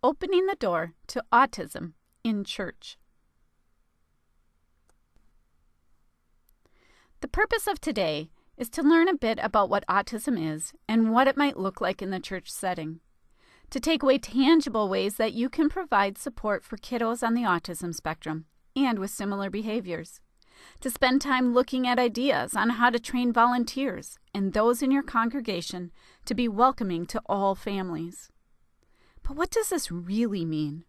Opening the Door to Autism in Church. The purpose of today is to learn a bit about what autism is and what it might look like in the church setting. To take away tangible ways that you can provide support for kiddos on the autism spectrum and with similar behaviors. To spend time looking at ideas on how to train volunteers and those in your congregation to be welcoming to all families. But what does this really mean?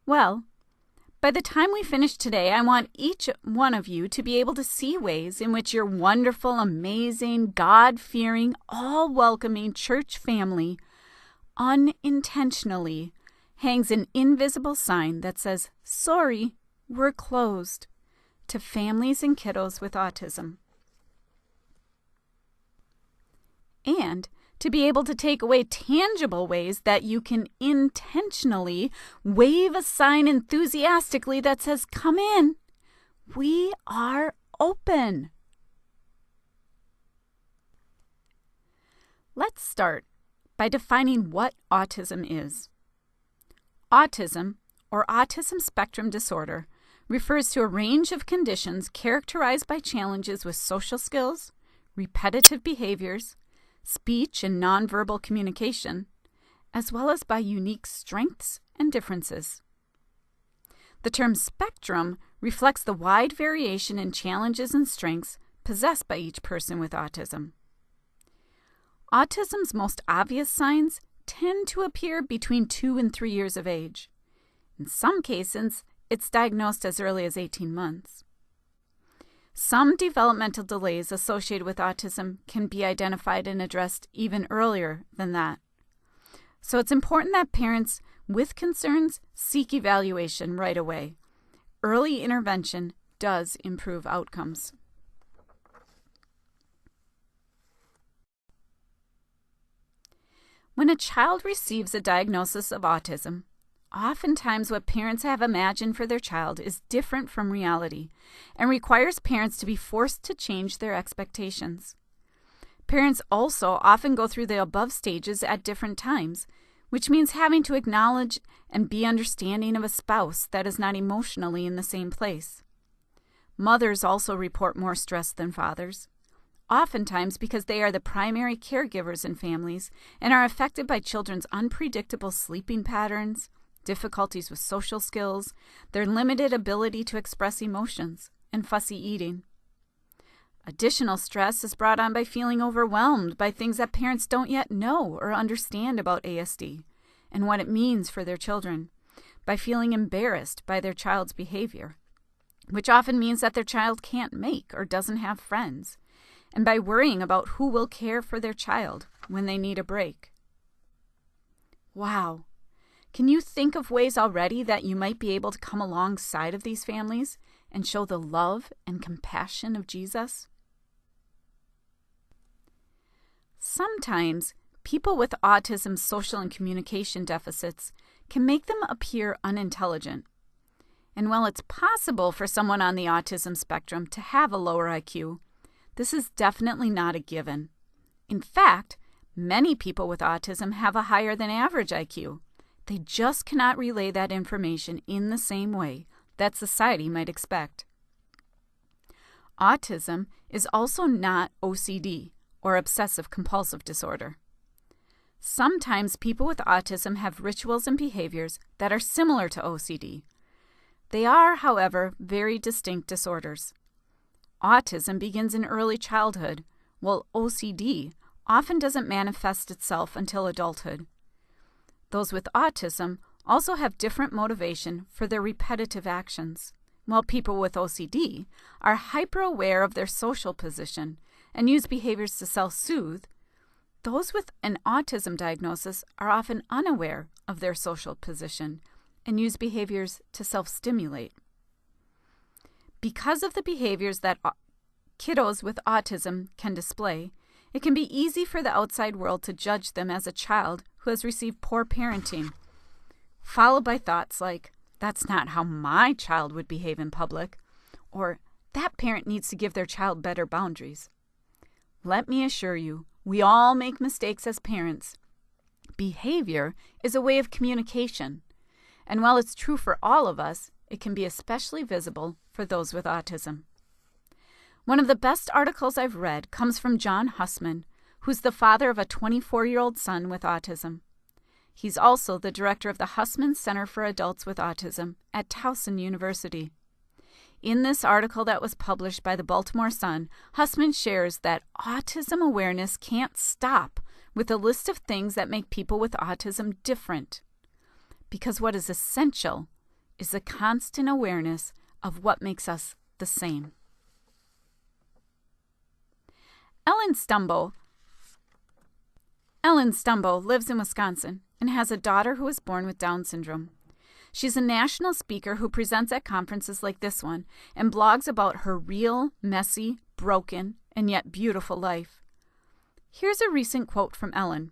Well, by the time we finish today, I want each one of you to be able to see ways in which your wonderful, amazing, God-fearing, all-welcoming church family unintentionally hangs an invisible sign that says, "Sorry, we're closed," to families and kiddos with autism. And to be able to take away tangible ways that you can intentionally wave a sign enthusiastically that says, "Come in, we are open." Let's start by defining what autism is. Autism, or autism spectrum disorder, refers to a range of conditions characterized by challenges with social skills, repetitive behaviors, speech and nonverbal communication, as well as by unique strengths and differences. The term spectrum reflects the wide variation in challenges and strengths possessed by each person with autism. Autism's most obvious signs tend to appear between 2 and 3 years of age. In some cases, it's diagnosed as early as 18 months. Some developmental delays associated with autism can be identified and addressed even earlier than that. So it's important that parents with concerns seek evaluation right away. Early intervention does improve outcomes. When a child receives a diagnosis of autism, oftentimes what parents have imagined for their child is different from reality and requires parents to be forced to change their expectations. Parents also often go through the above stages at different times, which means having to acknowledge and be understanding of a spouse that is not emotionally in the same place. Mothers also report more stress than fathers, oftentimes because they are the primary caregivers in families and are affected by children's unpredictable sleeping patterns, difficulties with social skills, their limited ability to express emotions, and fussy eating. Additional stress is brought on by feeling overwhelmed by things that parents don't yet know or understand about ASD and what it means for their children, by feeling embarrassed by their child's behavior, which often means that their child can't make or doesn't have friends, and by worrying about who will care for their child when they need a break. Wow! Can you think of ways already that you might be able to come alongside of these families and show the love and compassion of Jesus? Sometimes, people with autism's social and communication deficits can make them appear unintelligent. And while it's possible for someone on the autism spectrum to have a lower IQ, this is definitely not a given. In fact, many people with autism have a higher than average IQ. They just cannot relay that information in the same way that society might expect. Autism is also not OCD, or obsessive-compulsive disorder. Sometimes people with autism have rituals and behaviors that are similar to OCD. They are, however, very distinct disorders. Autism begins in early childhood, while OCD often doesn't manifest itself until adulthood. Those with autism also have different motivation for their repetitive actions, while people with OCD are hyper-aware of their social position and use behaviors to self-soothe. Those with an autism diagnosis are often unaware of their social position and use behaviors to self-stimulate. Because of the behaviors that kiddos with autism can display, it can be easy for the outside world to judge them as a child who has received poor parenting, followed by thoughts like, "That's not how my child would behave in public," or "That parent needs to give their child better boundaries." Let me assure you, we all make mistakes as parents, Behavior is a way of communication, and while it's true for all of us, it can be especially visible for those with autism. One of the best articles I've read comes from John Hussman, who's the father of a 24-year-old son with autism. He's also the director of the Hussman Center for Adults with Autism at Towson University. In this article that was published by the Baltimore Sun, Hussman shares that autism awareness can't stop with a list of things that make people with autism different, because what is essential is a constant awareness of what makes us the same. Ellen Stumbo lives in Wisconsin and has a daughter who was born with Down syndrome. She's a national speaker who presents at conferences like this one and blogs about her real, messy, broken, and yet beautiful life. Here's a recent quote from Ellen.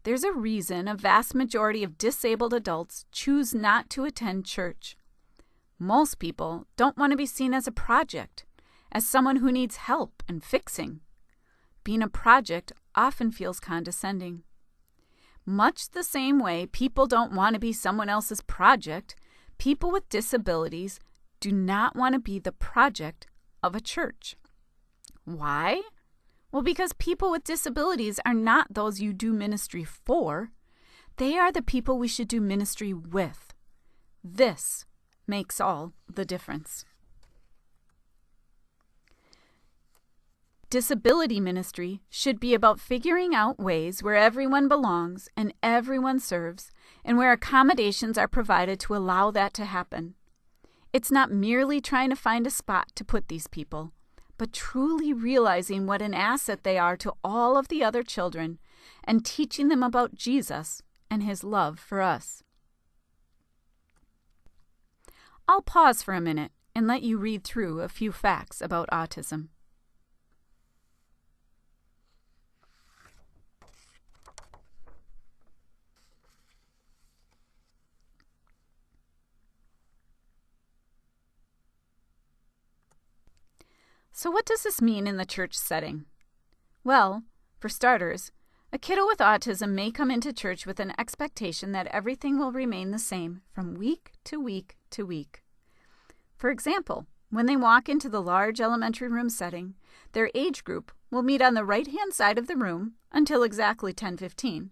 "There's a reason a vast majority of disabled adults choose not to attend church. Most people don't want to be seen as a project, as someone who needs help and fixing. Being a project often feels condescending. Much the same way people don't want to be someone else's project, people with disabilities do not want to be the project of a church. Why? Well, because people with disabilities are not those you do ministry for. They are the people we should do ministry with. This makes all the difference." Disability ministry should be about figuring out ways where everyone belongs and everyone serves, and where accommodations are provided to allow that to happen. It's not merely trying to find a spot to put these people, but truly realizing what an asset they are to all of the other children and teaching them about Jesus and his love for us. I'll pause for a minute and let you read through a few facts about autism. So what does this mean in the church setting? Well, for starters, a kiddo with autism may come into church with an expectation that everything will remain the same from week to week to week. For example, when they walk into the large elementary room setting, their age group will meet on the right-hand side of the room until exactly 10:15,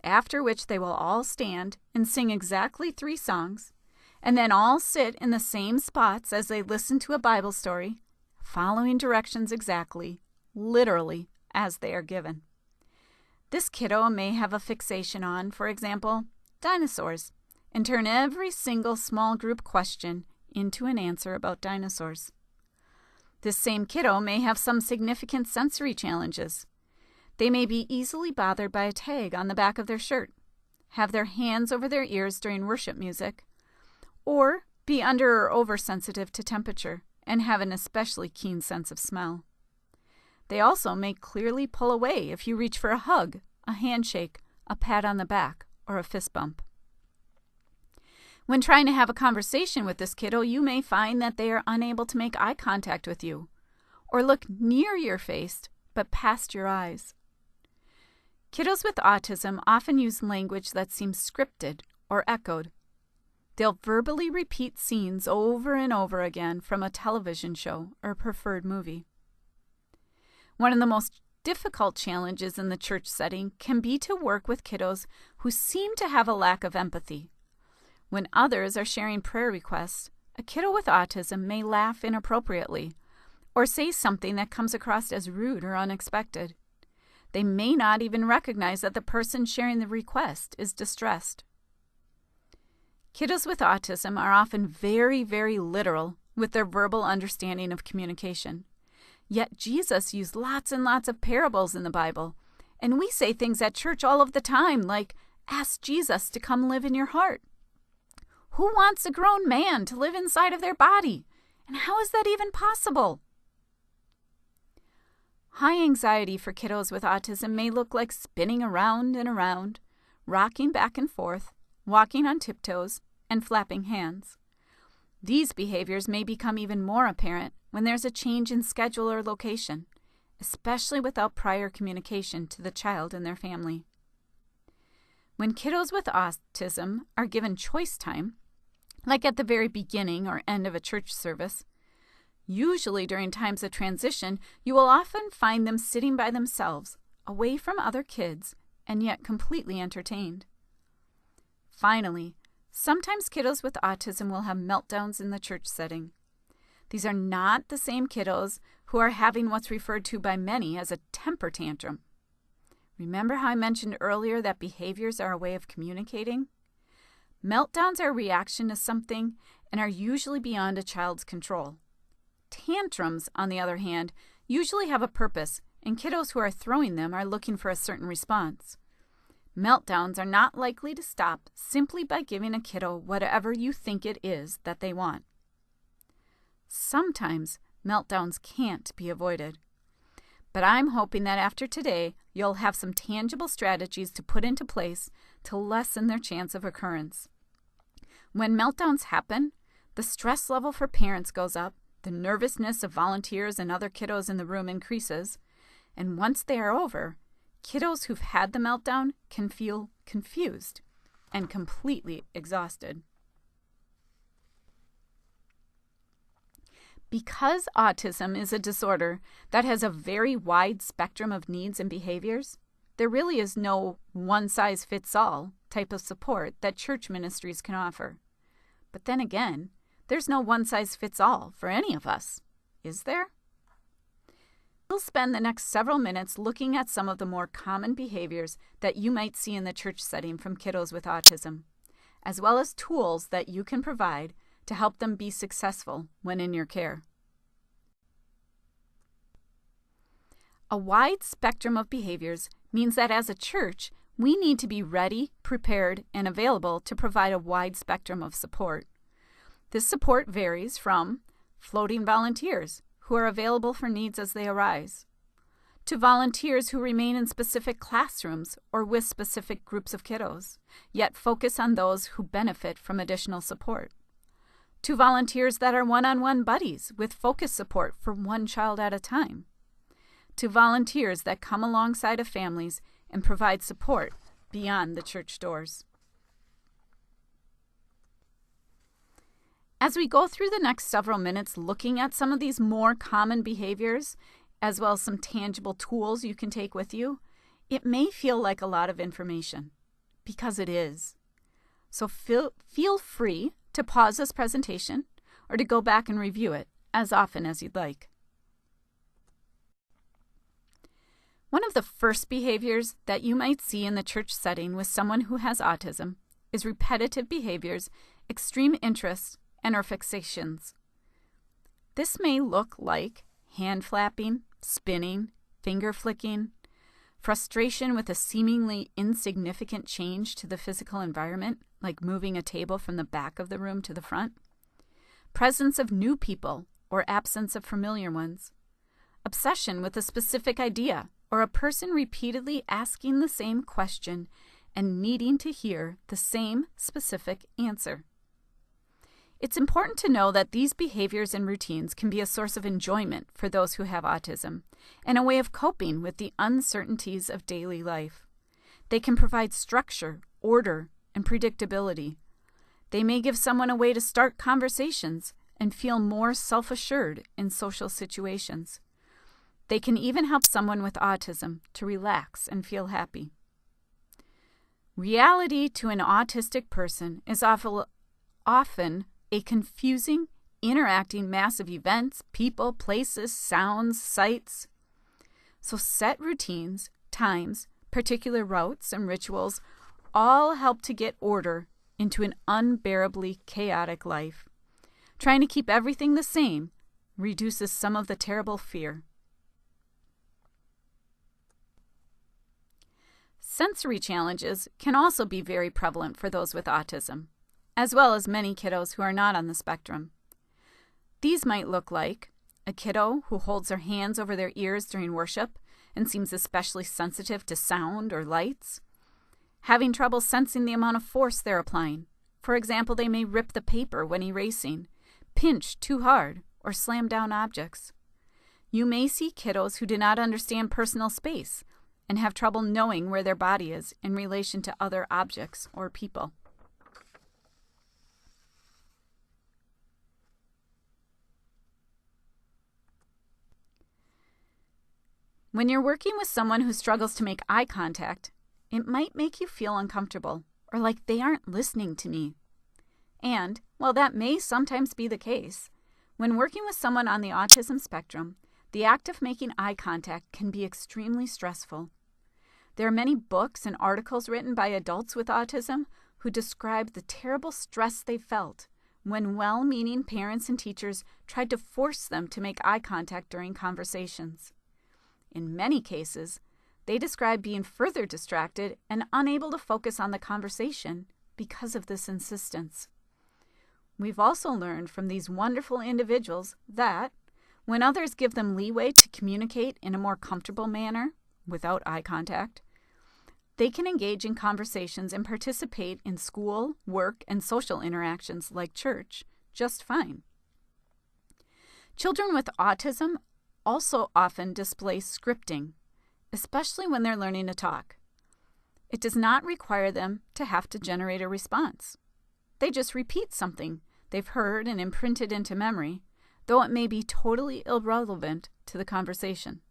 after which they will all stand and sing exactly 3 songs, and then all sit in the same spots as they listen to a Bible story, following directions exactly, literally, as they are given. This kiddo may have a fixation on, for example, dinosaurs, and turn every single small group question into an answer about dinosaurs. This same kiddo may have some significant sensory challenges. They may be easily bothered by a tag on the back of their shirt, have their hands over their ears during worship music, or be under or oversensitive to temperature and have an especially keen sense of smell. They also may clearly pull away if you reach for a hug, a handshake, a pat on the back, or a fist bump. When trying to have a conversation with this kiddo, you may find that they are unable to make eye contact with you, or look near your face but past your eyes. Kiddos with autism often use language that seems scripted or echoed. They'll verbally repeat scenes over and over again from a television show or a preferred movie. One of the most difficult challenges in the church setting can be to work with kiddos who seem to have a lack of empathy. When others are sharing prayer requests, a kiddo with autism may laugh inappropriately or say something that comes across as rude or unexpected. They may not even recognize that the person sharing the request is distressed. Kiddos with autism are often very, very literal with their verbal understanding of communication. Yet Jesus used lots and lots of parables in the Bible, and we say things at church all of the time like, "Ask Jesus to come live in your heart." Who wants a grown man to live inside of their body? And how is that even possible? High anxiety for kiddos with autism may look like spinning around and around, rocking back and forth, walking on tiptoes, and flapping hands. These behaviors may become even more apparent when there's a change in schedule or location, especially without prior communication to the child and their family. When kiddos with autism are given choice time, like at the very beginning or end of a church service, usually during times of transition, you will often find them sitting by themselves, away from other kids, and yet completely entertained. Finally, sometimes kiddos with autism will have meltdowns in the church setting. These are not the same kiddos who are having what's referred to by many as a temper tantrum. Remember how I mentioned earlier that behaviors are a way of communicating? Meltdowns are a reaction to something and are usually beyond a child's control. Tantrums, on the other hand, usually have a purpose, and kiddos who are throwing them are looking for a certain response. Meltdowns are not likely to stop simply by giving a kiddo whatever you think it is that they want. Sometimes meltdowns can't be avoided. But I'm hoping that after today, you'll have some tangible strategies to put into place to lessen their chance of occurrence. When meltdowns happen, the stress level for parents goes up, the nervousness of volunteers and other kiddos in the room increases, and once they are over, kiddos who've had the meltdown can feel confused and completely exhausted. Because autism is a disorder that has a very wide spectrum of needs and behaviors, there really is no one-size-fits-all type of support that church ministries can offer. But then again, there's no one-size-fits-all for any of us, is there? We'll spend the next several minutes looking at some of the more common behaviors that you might see in the church setting from kiddos with autism, as well as tools that you can provide to help them be successful when in your care. A wide spectrum of behaviors means that as a church, we need to be ready, prepared, and available to provide a wide spectrum of support. This support varies from floating volunteers who are available for needs as they arise, to volunteers who remain in specific classrooms or with specific groups of kiddos, yet focus on those who benefit from additional support, to volunteers that are one-on-one buddies with focus support for one child at a time, to volunteers that come alongside of families and provide support beyond the church doors. As we go through the next several minutes looking at some of these more common behaviors, as well as some tangible tools you can take with you, it may feel like a lot of information, because it is. So feel free to pause this presentation or to go back and review it as often as you'd like. One of the first behaviors that you might see in the church setting with someone who has autism is repetitive behaviors, extreme interests, and or fixations. This may look like hand flapping, spinning, finger flicking, frustration with a seemingly insignificant change to the physical environment, like moving a table from the back of the room to the front, presence of new people or absence of familiar ones, obsession with a specific idea, or a person repeatedly asking the same question and needing to hear the same specific answer. It's important to know that these behaviors and routines can be a source of enjoyment for those who have autism and a way of coping with the uncertainties of daily life. They can provide structure, order, and predictability. They may give someone a way to start conversations and feel more self-assured in social situations. They can even help someone with autism to relax and feel happy. Reality to an autistic person is often a confusing, interacting mass of events, people, places, sounds, sights. So set routines, times, particular routes, and rituals all help to get order into an unbearably chaotic life. Trying to keep everything the same reduces some of the terrible fear. Sensory challenges can also be very prevalent for those with autism, as well as many kiddos who are not on the spectrum. These might look like a kiddo who holds their hands over their ears during worship and seems especially sensitive to sound or lights, having trouble sensing the amount of force they're applying. For example, they may rip the paper when erasing, pinch too hard, or slam down objects. You may see kiddos who do not understand personal space, and have trouble knowing where their body is in relation to other objects or people. When you're working with someone who struggles to make eye contact, it might make you feel uncomfortable or like they aren't listening to me. And, while that may sometimes be the case, when working with someone on the autism spectrum, the act of making eye contact can be extremely stressful. There are many books and articles written by adults with autism who describe the terrible stress they felt when well-meaning parents and teachers tried to force them to make eye contact during conversations. In many cases, they describe being further distracted and unable to focus on the conversation because of this insistence. We've also learned from these wonderful individuals that, when others give them leeway to communicate in a more comfortable manner, without eye contact, they can engage in conversations and participate in school, work, and social interactions like church just fine. Children with autism also often display scripting, especially when they're learning to talk. It does not require them to have to generate a response. They just repeat something they've heard and imprinted into memory, though it may be totally irrelevant to the conversation.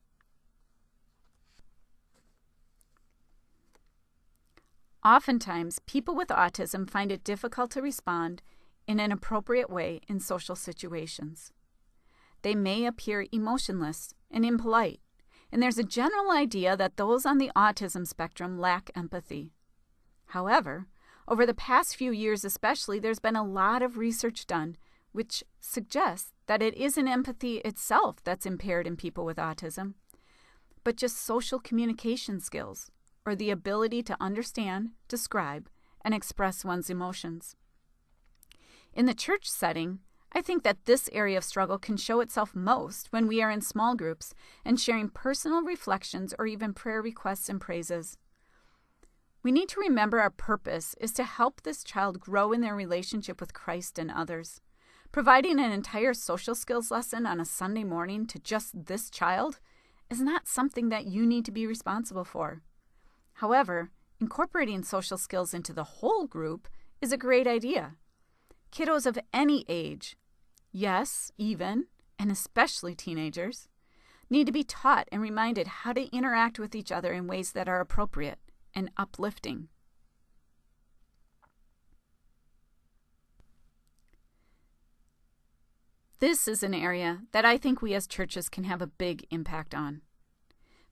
Oftentimes, people with autism find it difficult to respond in an appropriate way in social situations. They may appear emotionless and impolite, and there's a general idea that those on the autism spectrum lack empathy. However, over the past few years especially, there's been a lot of research done which suggests that it isn't empathy itself that's impaired in people with autism, but just social communication skills, or the ability to understand, describe, and express one's emotions. In the church setting, I think that this area of struggle can show itself most when we are in small groups and sharing personal reflections or even prayer requests and praises. We need to remember our purpose is to help this child grow in their relationship with Christ and others. Providing an entire social skills lesson on a Sunday morning to just this child is not something that you need to be responsible for. However, incorporating social skills into the whole group is a great idea. Kiddos of any age, yes, even, and especially teenagers, need to be taught and reminded how to interact with each other in ways that are appropriate and uplifting. This is an area that I think we as churches can have a big impact on.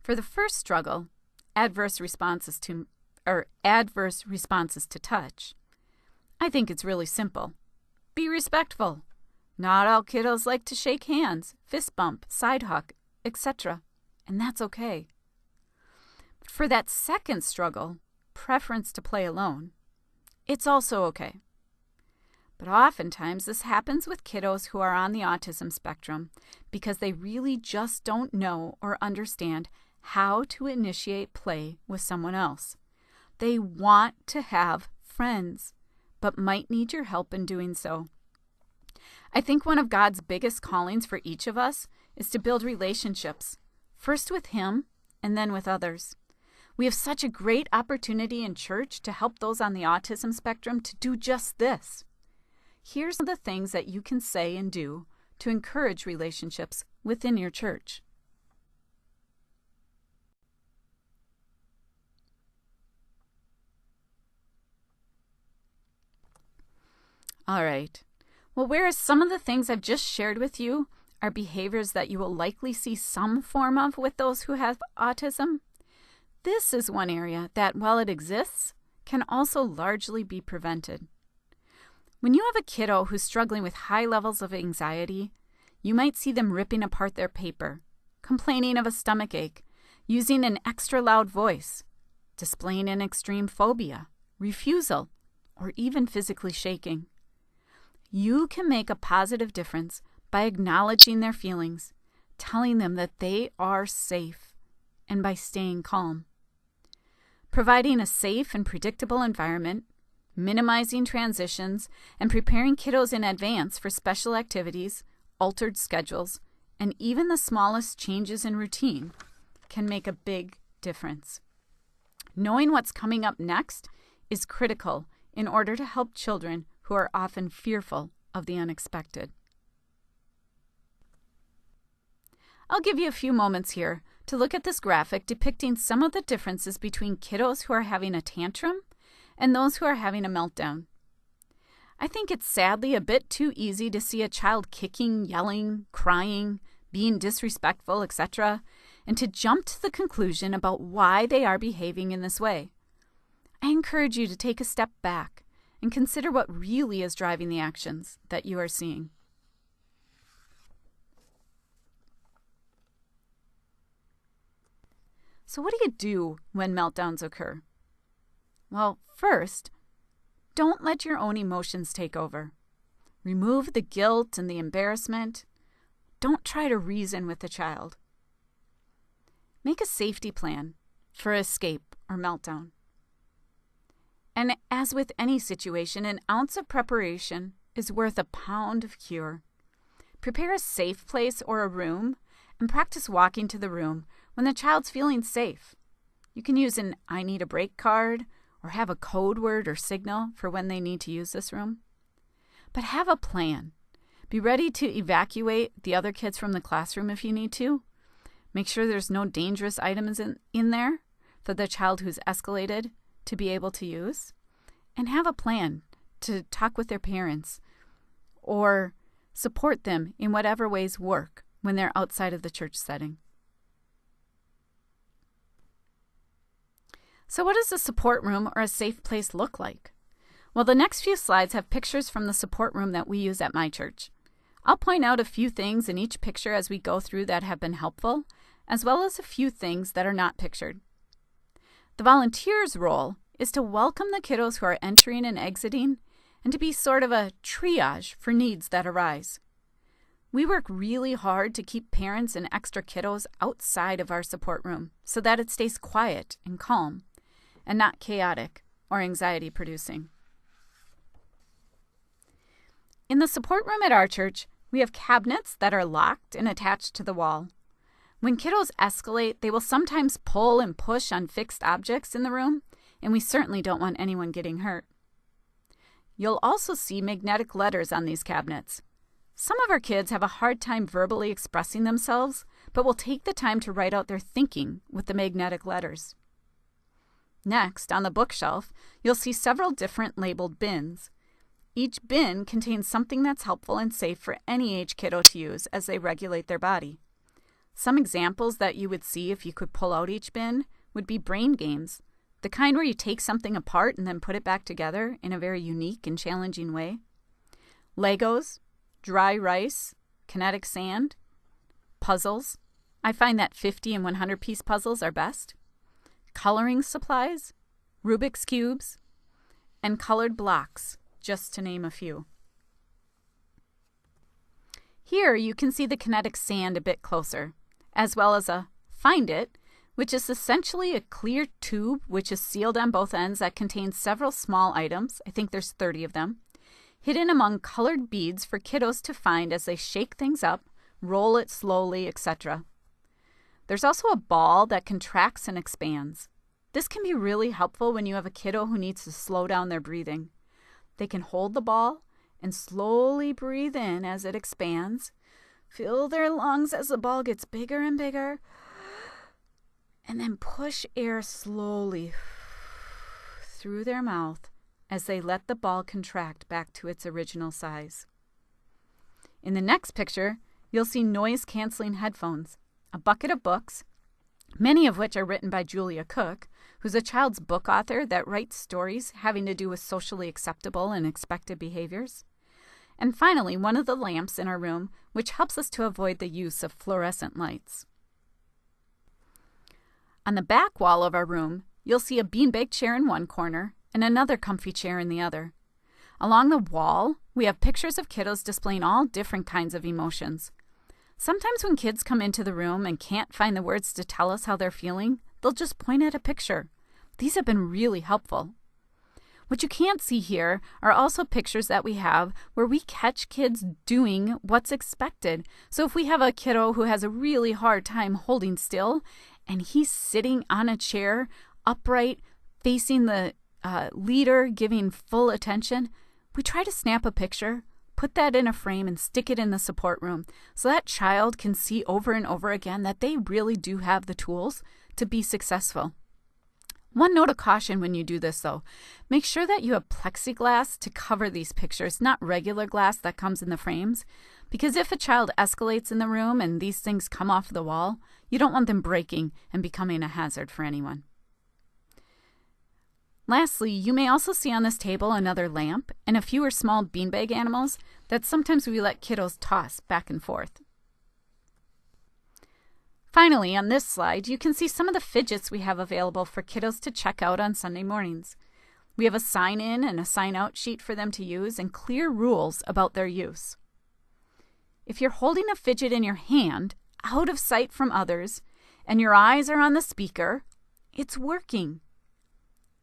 For the first struggle, adverse responses to touch, I think it's really simple. Be respectful. Not all kiddos like to shake hands, fist bump, side hug, etc., and that's okay. But for that second struggle, preference to play alone, it's also okay. But oftentimes this happens with kiddos who are on the autism spectrum because they really just don't know or understand how to initiate play with someone else. They want to have friends, but might need your help in doing so. I think one of God's biggest callings for each of us is to build relationships, first with Him and then with others. We have such a great opportunity in church to help those on the autism spectrum to do just this. Here's the things that you can say and do to encourage relationships within your church. All right. Well, whereas some of the things I've just shared with you are behaviors that you will likely see some form of with those who have autism, this is one area that, while it exists, can also largely be prevented. When you have a kiddo who's struggling with high levels of anxiety, you might see them ripping apart their paper, complaining of a stomach ache, using an extra loud voice, displaying an extreme phobia, refusal, or even physically shaking. You can make a positive difference by acknowledging their feelings, telling them that they are safe, and by staying calm. Providing a safe and predictable environment, minimizing transitions, and preparing kiddos in advance for special activities, altered schedules, and even the smallest changes in routine can make a big difference. Knowing what's coming up next is critical in order to help children who are often fearful of the unexpected. I'll give you a few moments here to look at this graphic depicting some of the differences between kiddos who are having a tantrum and those who are having a meltdown. I think it's sadly a bit too easy to see a child kicking, yelling, crying, being disrespectful, etc., and to jump to the conclusion about why they are behaving in this way. I encourage you to take a step back and consider what really is driving the actions that you are seeing. So what do you do when meltdowns occur? Well, first, don't let your own emotions take over. Remove the guilt and the embarrassment. Don't try to reason with the child. Make a safety plan for escape or meltdown. And as with any situation, an ounce of preparation is worth a pound of cure. Prepare a safe place or a room and practice walking to the room when the child's feeling safe. You can use an I need a break card or have a code word or signal for when they need to use this room. But have a plan. Be ready to evacuate the other kids from the classroom if you need to. Make sure there's no dangerous items in there for the child who's escalated to be able to use. And have a plan to talk with their parents or support them in whatever ways work when they're outside of the church setting. So what does a support room or a safe place look like? Well, the next few slides have pictures from the support room that we use at my church. I'll point out a few things in each picture as we go through that have been helpful, as well as a few things that are not pictured. The volunteer's role is to welcome the kiddos who are entering and exiting and to be sort of a triage for needs that arise. We work really hard to keep parents and extra kiddos outside of our support room so that it stays quiet and calm and not chaotic or anxiety-producing. In the support room at our church, we have cabinets that are locked and attached to the wall. When kiddos escalate, they will sometimes pull and push on fixed objects in the room, and we certainly don't want anyone getting hurt. You'll also see magnetic letters on these cabinets. Some of our kids have a hard time verbally expressing themselves, but will take the time to write out their thinking with the magnetic letters. Next, on the bookshelf, you'll see several different labeled bins. Each bin contains something that's helpful and safe for any age kiddo to use as they regulate their body. Some examples that you would see if you could pull out each bin would be brain games, the kind where you take something apart and then put it back together in a very unique and challenging way. Legos, dry rice, kinetic sand, puzzles. I find that 50 and 100 piece puzzles are best. Coloring supplies, Rubik's Cubes, and colored blocks, just to name a few. Here you can see the kinetic sand a bit closer, as well as a Find It, which is essentially a clear tube which is sealed on both ends that contains several small items, I think there's 30 of them, hidden among colored beads for kiddos to find as they shake things up, roll it slowly, etc. There's also a ball that contracts and expands. This can be really helpful when you have a kiddo who needs to slow down their breathing. They can hold the ball and slowly breathe in as it expands, fill their lungs as the ball gets bigger and bigger, and then push air slowly through their mouth as they let the ball contract back to its original size. In the next picture, you'll see noise-canceling headphones, a bucket of books, many of which are written by Julia Cook, who's a child's book author that writes stories having to do with socially acceptable and expected behaviors. And finally, one of the lamps in our room, which helps us to avoid the use of fluorescent lights. On the back wall of our room, you'll see a beanbag chair in one corner and another comfy chair in the other. Along the wall, we have pictures of kiddos displaying all different kinds of emotions. Sometimes when kids come into the room and can't find the words to tell us how they're feeling, they'll just point at a picture. These have been really helpful. What you can't see here are also pictures that we have where we catch kids doing what's expected. So if we have a kiddo who has a really hard time holding still and he's sitting on a chair, upright, facing the leader, giving full attention, we try to snap a picture, put that in a frame, and stick it in the support room so that child can see over and over again that they really do have the tools to be successful. One note of caution when you do this, though. Make sure that you have plexiglass to cover these pictures, not regular glass that comes in the frames, because if a child escalates in the room and these things come off the wall, you don't want them breaking and becoming a hazard for anyone. Lastly, you may also see on this table another lamp and a few small beanbag animals that sometimes we let kiddos toss back and forth. Finally, on this slide, you can see some of the fidgets we have available for kiddos to check out on Sunday mornings. We have a sign-in and a sign-out sheet for them to use and clear rules about their use. If you're holding a fidget in your hand, out of sight from others, and your eyes are on the speaker, it's working.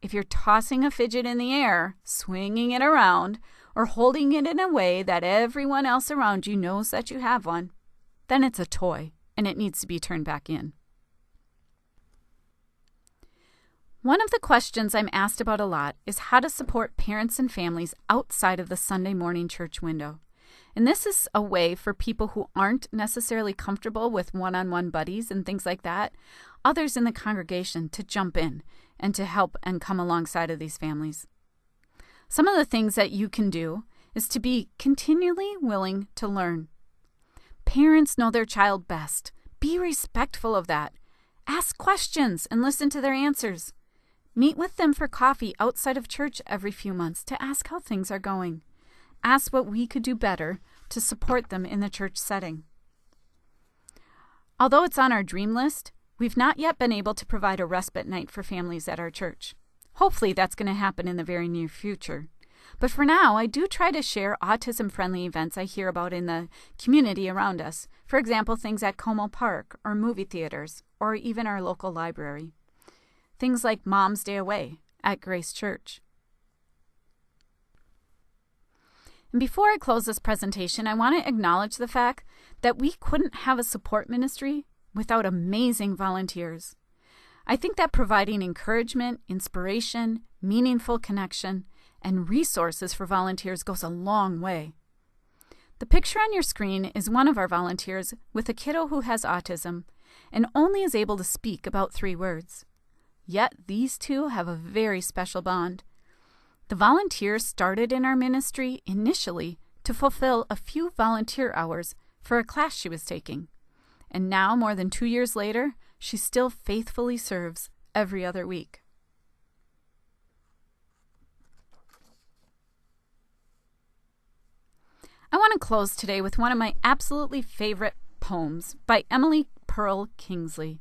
If you're tossing a fidget in the air, swinging it around, or holding it in a way that everyone else around you knows that you have one, then it's a toy, and it needs to be turned back in. One of the questions I'm asked about a lot is how to support parents and families outside of the Sunday morning church window. And this is a way for people who aren't necessarily comfortable with one-on-one buddies and things like that, others in the congregation to jump in and to help and come alongside of these families. Some of the things that you can do is to be continually willing to learn. Parents know their child best. Be respectful of that. Ask questions and listen to their answers. Meet with them for coffee outside of church every few months to ask how things are going. Ask what we could do better to support them in the church setting. Although it's on our dream list, we've not yet been able to provide a respite night for families at our church. Hopefully that's going to happen in the very near future. But for now, I do try to share autism-friendly events I hear about in the community around us. For example, things at Como Park or movie theaters or even our local library. Things like Mom's Day Away at Grace Church. And before I close this presentation, I want to acknowledge the fact that we couldn't have a support ministry without amazing volunteers. I think that providing encouragement, inspiration, meaningful connection, and resources for volunteers goes a long way. The picture on your screen is one of our volunteers with a kiddo who has autism and only is able to speak about 3 words. Yet these two have a very special bond. The volunteer started in our ministry initially to fulfill a few volunteer hours for a class she was taking. And now, more than 2 years later, she still faithfully serves every other week. I want to close today with one of my absolutely favorite poems by Emily Pearl Kingsley.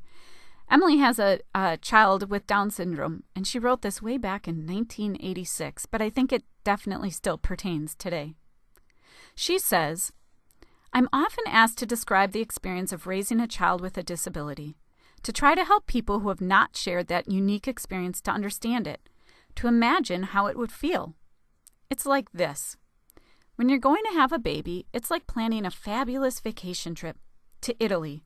Emily has a child with Down syndrome, and she wrote this way back in 1986, but I think it definitely still pertains today. She says, "I'm often asked to describe the experience of raising a child with a disability, to try to help people who have not shared that unique experience to understand it, to imagine how it would feel. It's like this. When you're going to have a baby, it's like planning a fabulous vacation trip to Italy.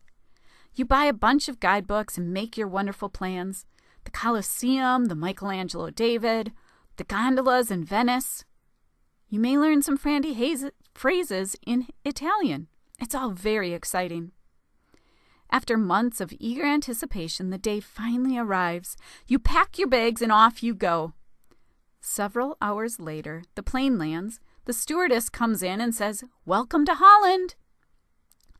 You buy a bunch of guidebooks and make your wonderful plans. The Colosseum, the Michelangelo David, the gondolas in Venice. You may learn some phrases in Italian. It's all very exciting. After months of eager anticipation, the day finally arrives. You pack your bags and off you go. Several hours later, the plane lands. The stewardess comes in and says, 'Welcome to Holland.'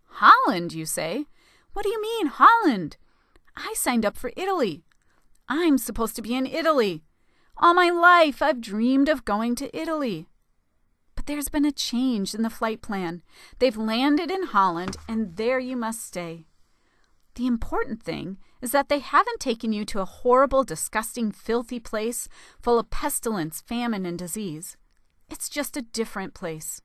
'Holland,' you say. 'What do you mean, Holland? I signed up for Italy. I'm supposed to be in Italy. All my life I've dreamed of going to Italy.' But there's been a change in the flight plan. They've landed in Holland, and there you must stay. The important thing is that they haven't taken you to a horrible, disgusting, filthy place full of pestilence, famine, and disease. It's just a different place.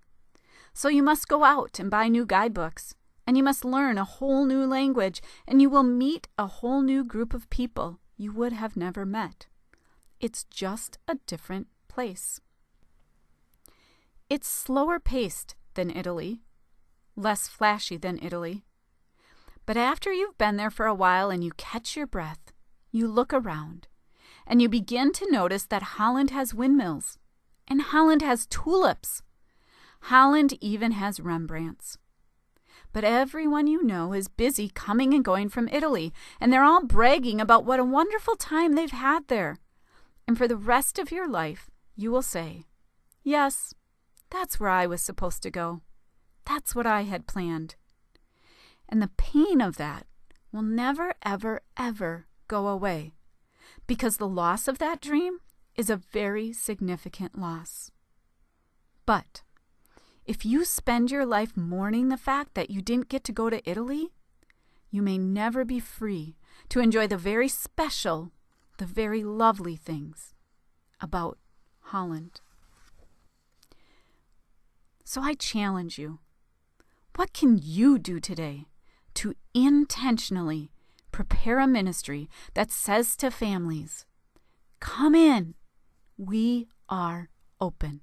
So you must go out and buy new guidebooks, and you must learn a whole new language, and you will meet a whole new group of people you would have never met. It's just a different place. It's slower paced than Italy, less flashy than Italy, But after you've been there for a while and you catch your breath, you look around and you begin to notice that Holland has windmills and Holland has tulips. Holland even has Rembrandts. But everyone you know is busy coming and going from Italy, and they're all bragging about what a wonderful time they've had there. And for the rest of your life, you will say, yes, that's where I was supposed to go. That's what I had planned. And the pain of that will never, ever, ever go away, because the loss of that dream is a very significant loss. But if you spend your life mourning the fact that you didn't get to go to Italy, you may never be free to enjoy the very special, the very lovely things about Holland. So I challenge you, what can you do today to intentionally prepare a ministry that says to families, come in, we are open.